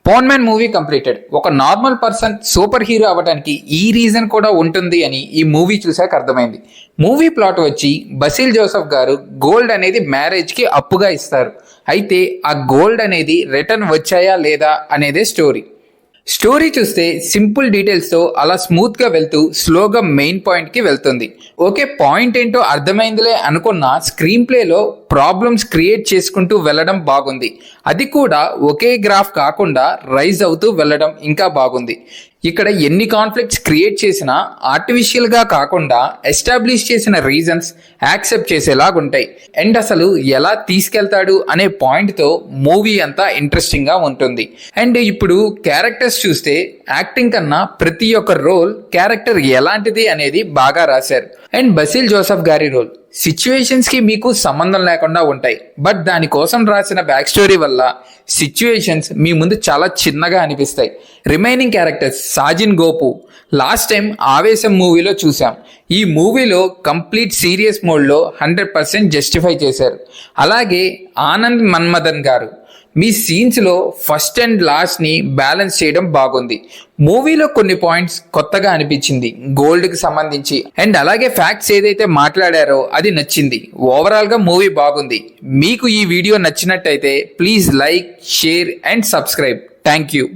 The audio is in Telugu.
Phone man movie completed. ఒక నార్మల్ పర్సన్ సూపర్ హీరో అవ్వడానికి ఈ రీజన్ కూడా ఉంటుంది అని ఈ మూవీ చూసాక అర్థమైంది. మూవీ ప్లాట్ వచ్చి బసిల్ జోసెఫ్ గారు గోల్డ్ అనేది మ్యారేజ్కి అప్పుగా ఇస్తారు. అయితే ఆ గోల్డ్ అనేది రిటర్న్ వచ్చాయా లేదా అనేదే స్టోరీ చూస్తే సింపుల్ డీటెయిల్స్తో అలా స్మూత్గా వెళ్తూ స్లోగా మెయిన్ పాయింట్కి వెళ్తుంది. ఓకే, పాయింట్ ఏంటో అర్థమైందిలే అనుకున్న స్క్రీన్ ప్లేలో ప్రాబ్లమ్స్ క్రియేట్ చేసుకుంటూ వెళ్ళడం బాగుంది. అది కూడా ఒకే గ్రాఫ్ కాకుండా రైజ్ అవుతూ వెళ్ళడం ఇంకా బాగుంది. ఇక్కడ ఎన్ని కాన్ఫ్లిక్ట్స్ క్రియేట్ చేసినా ఆర్టిఫిషియల్గా కాకుండా ఎస్టాబ్లిష్ చేసిన రీజన్స్ యాక్సెప్ట్ చేసేలాగుంటాయి. అండ్ అసలు ఎలా తీసుకెళ్తాడు అనే పాయింట్తో మూవీ అంతా ఇంట్రెస్టింగ్గా ఉంటుంది. అండ్ ఇప్పుడు క్యారెక్టర్స్ చూస్తే యాక్టింగ్ కన్నా ప్రతి ఒక్క రోల్ క్యారెక్టర్ ఎలాంటిది అనేది బాగా రాశారు. అండ్ బసిల్ జోసెఫ్ గారి రోల్ సిచ్యువేషన్స్కి మీకు సంబంధం లేకుండా ఉంటాయి, బట్ దానికోసం రాసిన బ్యాక్ స్టోరీ వల్ల సిచ్యువేషన్స్ మీ ముందు చాలా చిన్నగా అనిపిస్తాయి. Remaining characters Sajin Gopu last time Aavesham మూవీలో చూసాం. ఈ మూవీలో కంప్లీట్ సీరియస్ మోడ్లో 100% జస్టిఫై చేశారు. అలాగే ఆనంద్ మన్మథన్ గారు మీ సీన్స్లో ఫస్ట్ అండ్ లాస్ట్ని బ్యాలెన్స్ చేయడం బాగుంది. మూవీలో కొన్ని పాయింట్స్ కొత్తగా అనిపించింది గోల్డ్కి సంబంధించి. అండ్ అలాగే ఫ్యాక్ట్స్ ఏదైతే మాట్లాడారో అది నచ్చింది. ఓవరాల్గా మూవీ బాగుంది. మీకు ఈ వీడియో నచ్చినట్టయితే please like, share and subscribe. Thank you.